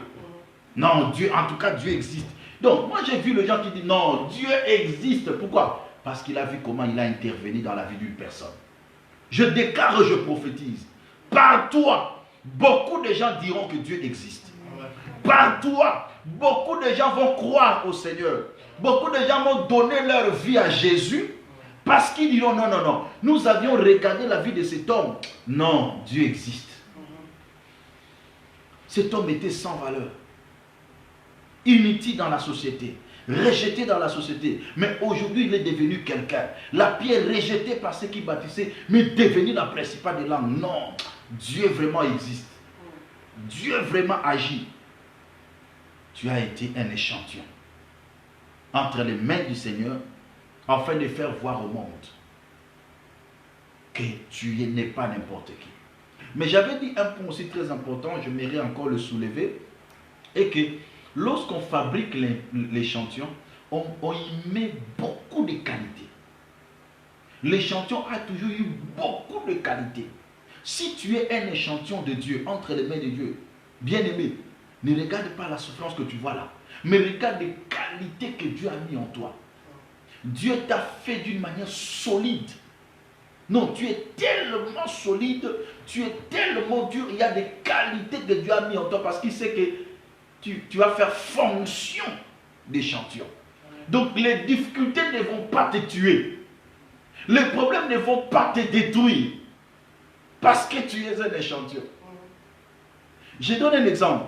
Non, Dieu, en tout cas, Dieu existe. Donc, moi j'ai vu les gens qui disent non, Dieu existe. Pourquoi? Parce qu'il a vu comment il a intervenu dans la vie d'une personne. Je déclare, je prophétise. Par toi, beaucoup de gens diront que Dieu existe. Par toi, beaucoup de gens vont croire au Seigneur. Beaucoup de gens vont donner leur vie à Jésus parce qu'ils diront non, non, non. Nous avions regardé la vie de cet homme. Non, Dieu existe. Cet homme était sans valeur. Inutile dans la société. Rejeté dans la société. Mais aujourd'hui, il est devenu quelqu'un. La pierre rejetée par ceux qui bâtissaient, mais devenu la principale des langues. Non, Dieu vraiment existe. Dieu vraiment agit. Tu as été un échantillon entre les mains du Seigneur afin de faire voir au monde que tu n'es pas n'importe qui. Mais j'avais dit un point aussi très important, je m'aimerais encore le soulever, et que lorsqu'on fabrique l'échantillon, on y met beaucoup de qualité. L'échantillon a toujours eu beaucoup de qualité. Si tu es un échantillon de Dieu entre les mains de Dieu, bien aimé, ne regarde pas la souffrance que tu vois là, mais regarde les qualités que Dieu a mis en toi. Dieu t'a fait d'une manière solide. Non, tu es tellement solide, tu es tellement dur, il y a des qualités que Dieu a mis en toi parce qu'il sait que tu vas faire fonction d'échantillon. Donc les difficultés ne vont pas te tuer. Les problèmes ne vont pas te détruire parce que tu es un échantillon. Je donne un exemple.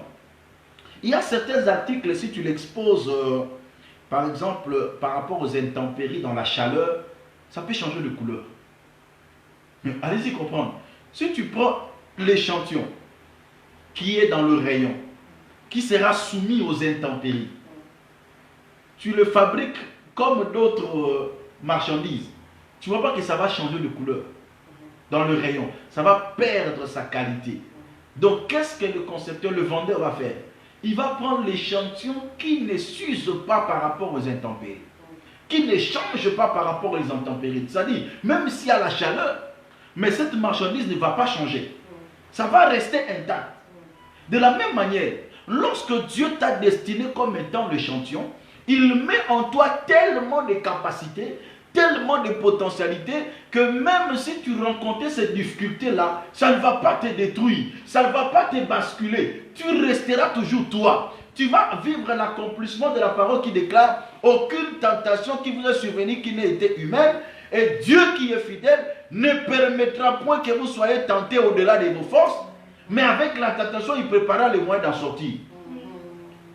Il y a certains articles, si tu l'exposes, par exemple, par rapport aux intempéries dans la chaleur, ça peut changer de couleur. Mais allez-y comprendre. Si tu prends l'échantillon qui est dans le rayon, qui sera soumis aux intempéries, tu le fabriques comme d'autres marchandises, tu ne vois pas que ça va changer de couleur dans le rayon. Ça va perdre sa qualité. Donc, qu'est-ce que le concepteur, le vendeur va faire? Il va prendre l'échantillon qui ne s'use pas par rapport aux intempéries, qui ne change pas par rapport aux intempéries. C'est-à-dire, même s'il y a la chaleur, mais cette marchandise ne va pas changer. Ça va rester intact. De la même manière, lorsque Dieu t'a destiné comme étant l'échantillon, il met en toi tellement de capacités, tellement de potentialités, que même si tu rencontrais ces difficultés-là, ça ne va pas te détruire, ça ne va pas te basculer. Tu resteras toujours toi. Tu vas vivre l'accomplissement de la parole qui déclare « Aucune tentation qui vous est survenue qui n'ait été humaine, et Dieu qui est fidèle ne permettra point que vous soyez tentés au-delà de vos forces, mais avec la tentation, il préparera les moyens d'en sortir. »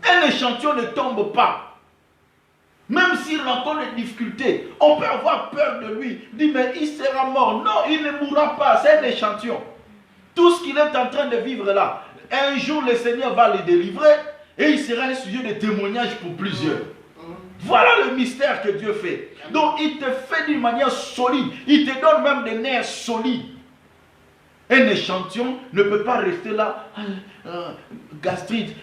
Un échantillon ne tombe pas. Même s'il rencontre des difficultés, on peut avoir peur de lui. Dire, mais il sera mort. Non, il ne mourra pas. C'est un échantillon. Tout ce qu'il est en train de vivre là, un jour le Seigneur va le délivrer et il sera un sujet de témoignage pour plusieurs. Voilà le mystère que Dieu fait. Donc il te fait d'une manière solide. Il te donne même des nerfs solides. Un échantillon ne peut pas rester là. Gastrite.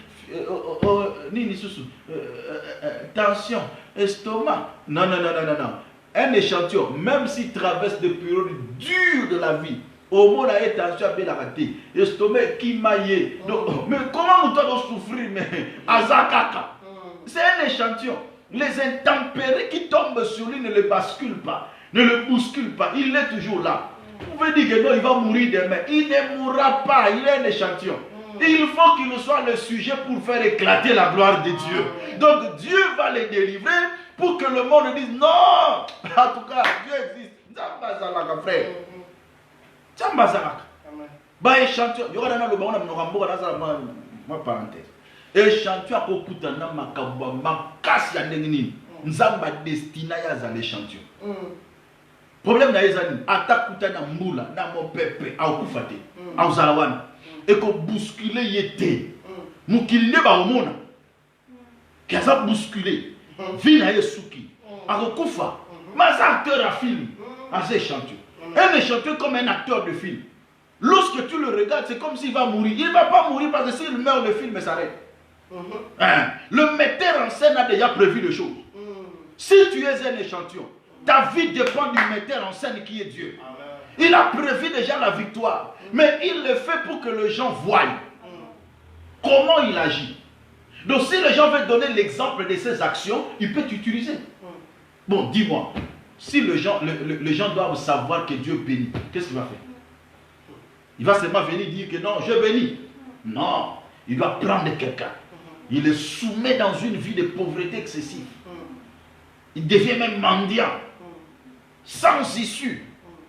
Tension, estomac. Non, non, non, non, non, non. Un échantillon, même s'il traverse des périodes dures de la vie, au moins la tension a bien raté. Estomac qui maille. Mais comment on doit souffrir? Mais azakaka. C'est un échantillon. Les intempéries qui tombent sur lui ne le basculent pas, ne le bousculent pas. Il est toujours là. Vous pouvez dire que non, il va mourir demain. Il ne mourra pas. Il est un échantillon. Il faut qu'il soit le sujet pour faire éclater la gloire de Dieu. Donc Dieu va les délivrer pour que le monde dise non. En tout cas, Dieu existe. Zambazalaka, frère. Zambazalaka. Bah, échantillon. Il y aura ma parenthèse. Échantillon à kokutana makamba makasi ya ndengini. Nzamba destina ya za l'échantillon. Problème na ezani atakutana mbula na mopepe au kufate. Au zalawana. Et qu'on bouscule yété. Mukilinde ba omona. Kaza bousculé. Vina yesuki. Akokufa. Mais acteur à film. Assez chanteur. Un chanteur comme un acteur de film. Lorsque tu le regardes, c'est comme s'il va mourir. Il ne va pas mourir parce que s'il meurt, le film s'arrête. Le metteur en scène a déjà prévu les choses. Si tu es un échantillon, ta vie dépend du metteur en scène qui est Dieu. Il a prévu déjà la victoire. Mais il le fait pour que les gens voient comment il agit. Donc si les gens veulent donner l'exemple de ses actions, il peut t'utiliser. Bon, dis-moi, si les gens doivent savoir que Dieu bénit, qu'est-ce qu'il va faire? Il va seulement venir dire que non, je bénis. Non, il doit prendre quelqu'un. Il le soumet dans une vie de pauvreté excessive. Il devient même mendiant, sans issue,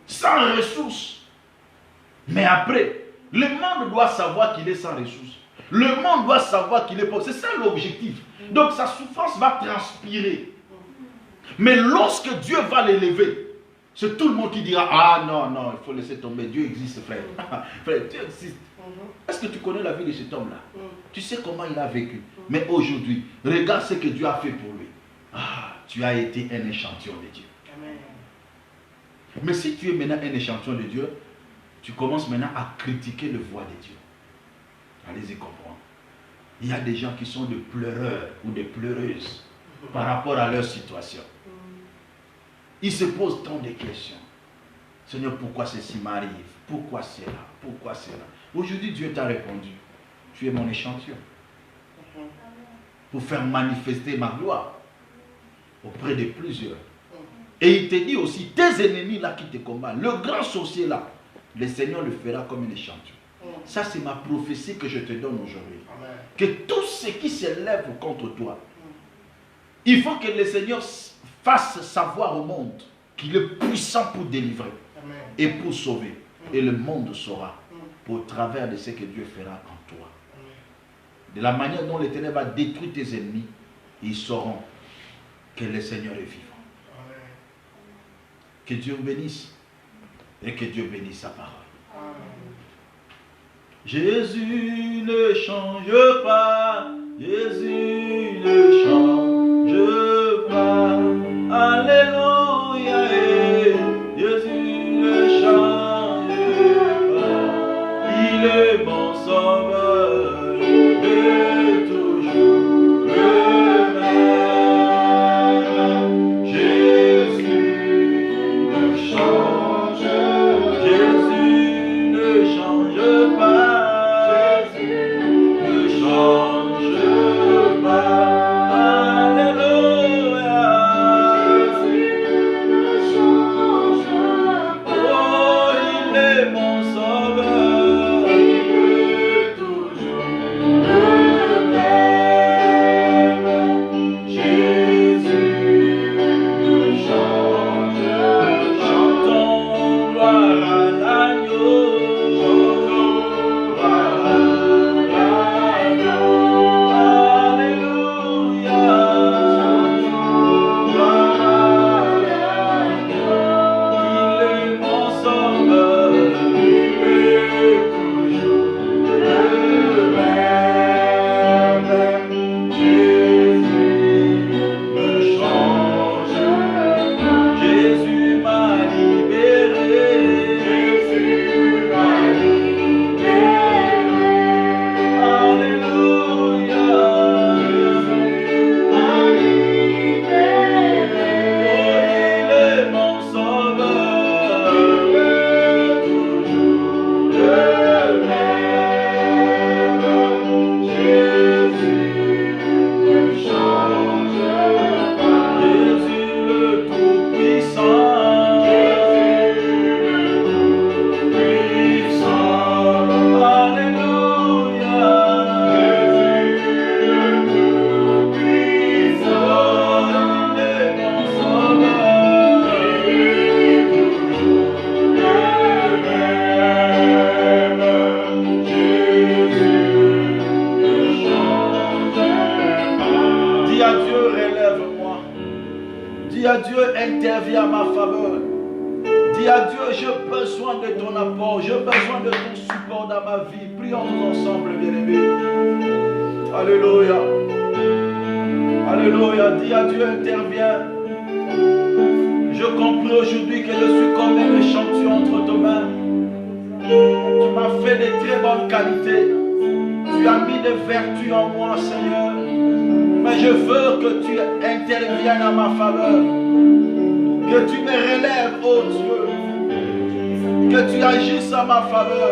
sans ressources. Mais après, le monde doit savoir qu'il est sans ressources. Le monde doit savoir qu'il est pauvre. C'est ça l'objectif. Donc sa souffrance va transpirer. Mais lorsque Dieu va l'élever, c'est tout le monde qui dira, ah non, non, il faut laisser tomber. Dieu existe, frère. Frère, Dieu existe. Est-ce que tu connais la vie de cet homme-là? Tu sais comment il a vécu. Mais aujourd'hui, regarde ce que Dieu a fait pour lui. Ah, tu as été un échantillon de Dieu. Amen. Mais si tu es maintenant un échantillon de Dieu, tu commences maintenant à critiquer le voix de Dieu. Allez-y comprendre. Il y a des gens qui sont des pleureurs ou des pleureuses par rapport à leur situation. Ils se posent tant de questions. Seigneur, pourquoi ceci m'arrive? Pourquoi cela? Pourquoi cela? Aujourd'hui, Dieu t'a répondu. Tu es mon échantillon. Pour faire manifester ma gloire auprès de plusieurs. Et il te dit aussi, tes ennemis là qui te combattent, le grand sorcier là, le Seigneur le fera comme un échantillon. Ça, c'est ma prophétie que je te donne aujourd'hui. Que tout ce qui s'élève contre toi, il faut que le Seigneur fasse savoir au monde qu'il est puissant pour délivrer et pour sauver. Et le monde saura au travers de ce que Dieu fera en toi. De la manière dont l'Éternel va détruire tes ennemis, ils sauront que le Seigneur est vivant. Que Dieu bénisse et que Dieu bénisse sa parole. Jésus ne change pas, Jésus ne change pas, Alléluia, Jésus ne change pas, il est mon sauveur, il est toujours le même. Jésus ne change, Jésus ne change pas. Dis à Dieu, interviens à ma faveur. Dis à Dieu, j'ai besoin de ton apport, j'ai besoin de ton support dans ma vie. Prions ensemble, bien-aimés. Alléluia. Alléluia. Dis à Dieu, interviens. Je comprends aujourd'hui que je suis comme un échantillon entre tes mains. Tu m'as fait de très bonnes qualités. Tu as mis des vertus en moi, Seigneur. Mais je veux que tu interviennes à ma faveur. Que tu me relèves, oh Dieu. Que tu agisses à ma faveur.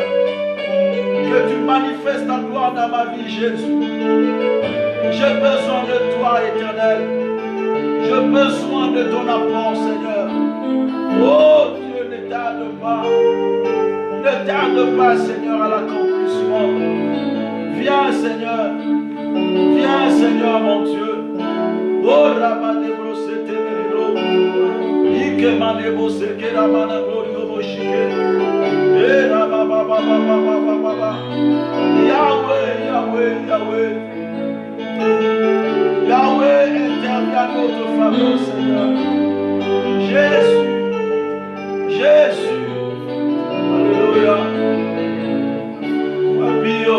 Que tu manifestes ta gloire dans ma vie, Jésus. J'ai besoin de toi, Éternel. J'ai besoin de ton apport, Seigneur. Oh Dieu, ne tarde pas. Ne tarde pas, Seigneur, à l'accomplissement. Viens, Seigneur. Viens, Seigneur, mon Dieu. Oh, Ramane Brosete Meliro. Ike Mane Boseke Ramana Glorio Boshike. Eh, Rababa. Yahweh, Yahweh, Yahweh. Yahweh, intervient à notre faveur, Seigneur. Jésus. Jésus. Alléluia. Abio,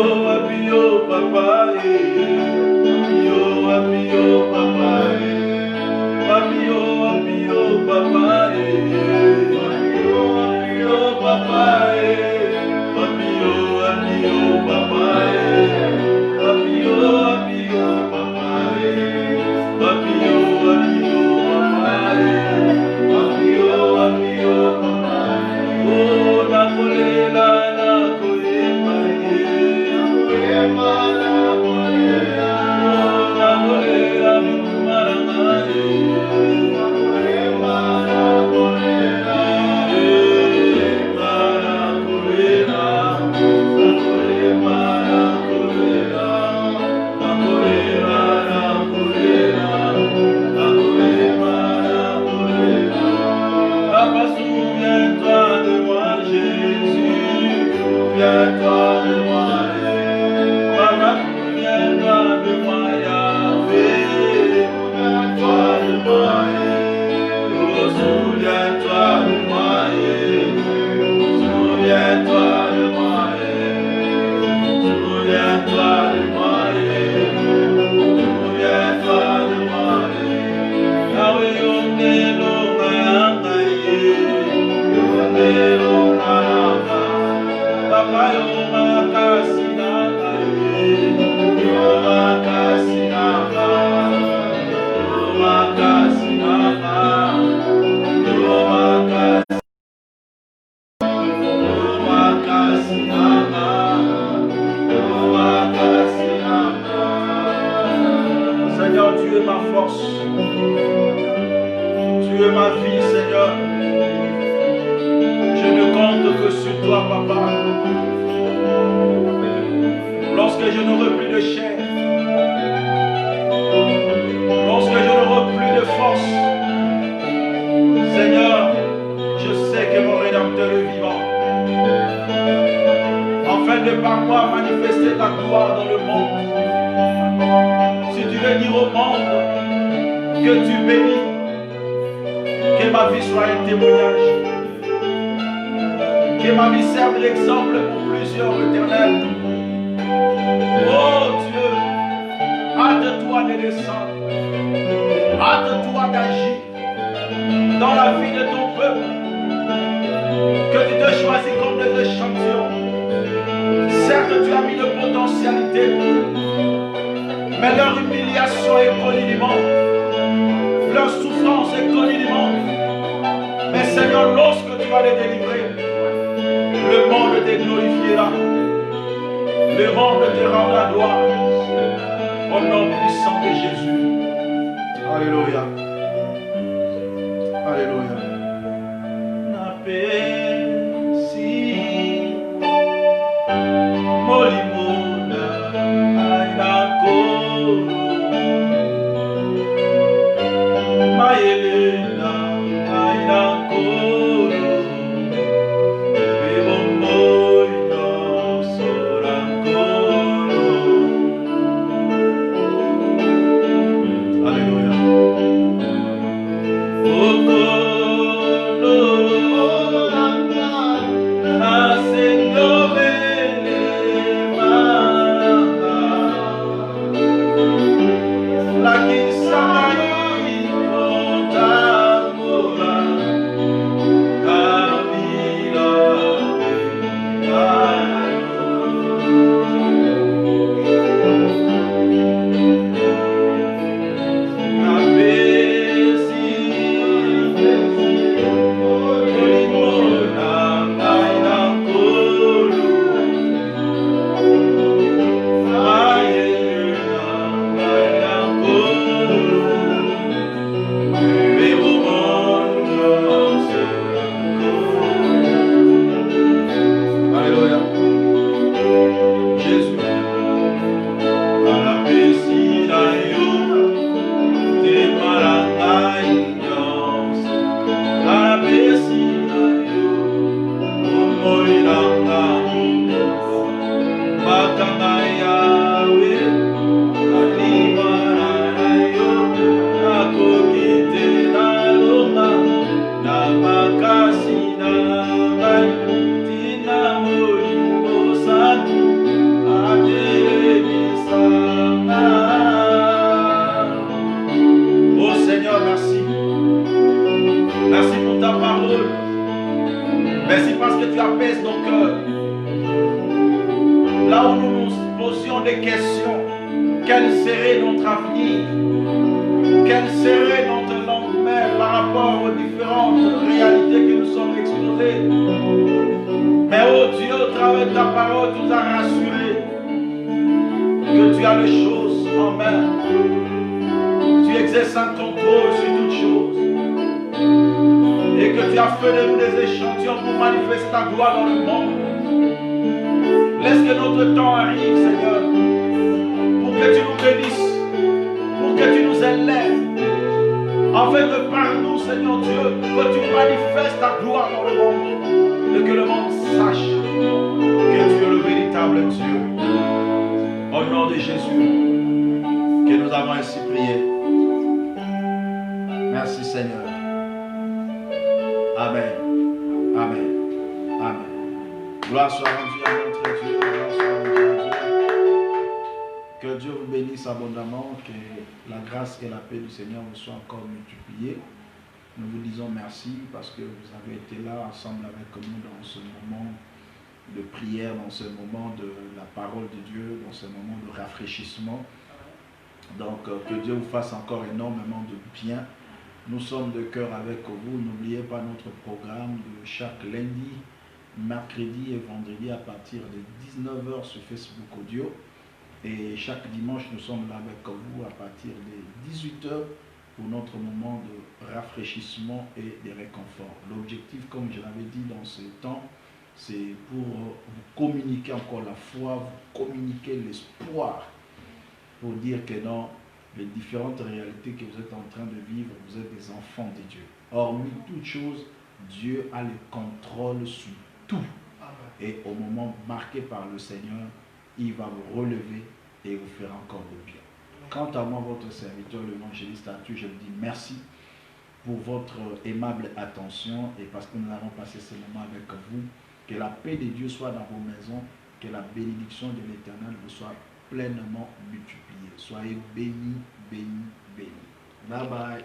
papa. Abio, papa. Abio, papa. Abio, papa. Abio, papa. Alléluia. Seigneur, merci. Merci pour ta parole. Merci parce que tu apaises nos cœurs. Là où nous nous posions des questions, quel serait notre avenir? Quel serait notre lendemain par rapport aux différentes réalités que nous sommes exposées? Mais oh Dieu, au travers de ta parole, tu nous as rassurés que tu as les choses en main. Tu exerces un contrôle sur toutes choses. Et que tu as fait de nous des échantillons pour manifester ta gloire dans le monde. Laisse que notre temps arrive, Seigneur, pour que tu nous bénisses, pour que tu nous élèves, afin que par nous, Seigneur Dieu, que tu manifestes ta gloire dans le monde, et que le monde sache que tu es le véritable Dieu. Au nom de Jésus, que nous avons ainsi prié. Merci Seigneur. Amen. Amen. Amen. Gloire soit rendue à notre Dieu. Gloire soit rendue à Dieu. Que Dieu vous bénisse abondamment. Que la grâce et la paix du Seigneur vous soient encore multipliées. Nous vous disons merci parce que vous avez été là ensemble avec nous dans ce moment de prière, dans ce moment de la parole de Dieu, dans ce moment de rafraîchissement. Donc que Dieu vous fasse encore énormément de bien. Nous sommes de cœur avec vous. N'oubliez pas notre programme de chaque lundi, mercredi et vendredi à partir de 19h sur Facebook Audio. Et chaque dimanche, nous sommes là avec vous à partir de 18h pour notre moment de rafraîchissement et de réconfort. L'objectif, comme je l'avais dit dans ce temps, c'est pour vous communiquer encore la foi, vous communiquer l'espoir, pour dire que dans les différentes réalités que vous êtes en train de vivre, vous êtes des enfants de Dieu. Hormis toute chose, Dieu a le contrôle sur tout. Et au moment marqué par le Seigneur, il va vous relever et vous faire encore de bien. Quant à moi, votre serviteur, l'évangéliste Arthur, je vous dis merci pour votre aimable attention et parce que nous avons passé ce moment avec vous. Que la paix de Dieu soit dans vos maisons, que la bénédiction de l'Éternel vous soit pleinement multipliée. Soyez bénis, bénis, bénis. Bye bye.